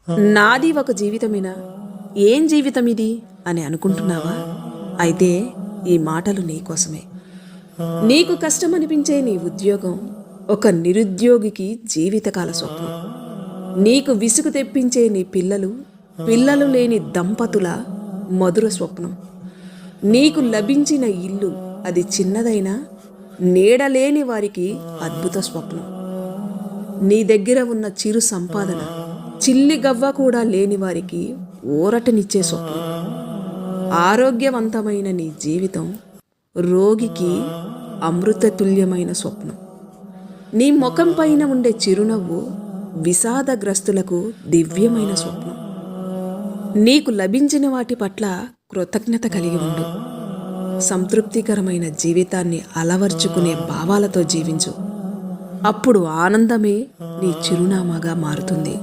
నాది ఒక జీవితమేనా, ఏం జీవితం ఇది అని అనుకుంటున్నావా? అయితే ఈ మాటలు నీకోసమే. నీకు కష్టమనిపించే నీ ఉద్యోగం ఒక నిరుద్యోగికి జీవితకాల స్వప్నం. నీకు విసుగు తెప్పించే నీ పిల్లలు పిల్లలు లేని దంపతుల మధుర స్వప్నం. నీకు లభించిన ఇల్లు అది చిన్నదైనా నీడలేని వారికి అద్భుత స్వప్నం. నీ దగ్గర ఉన్న చిరు సంపాదన చిల్లిగవ్వ కూడా లేని వారికి ఊరటనిచ్చే స్వప్నం. ఆరోగ్యవంతమైన నీ జీవితం రోగికి అమృతతుల్యమైన స్వప్నం. నీ ముఖం పైన ఉండే చిరునవ్వు విషాదగ్రస్తులకు దివ్యమైన స్వప్నం. నీకు లభించిన వాటి పట్ల కృతజ్ఞత కలిగి ఉండు. సంతృప్తికరమైన జీవితాన్ని అలవర్చుకునే భావాలతో జీవించు. అప్పుడు ఆనందమే నీ చిరునామాగా మారుతుంది.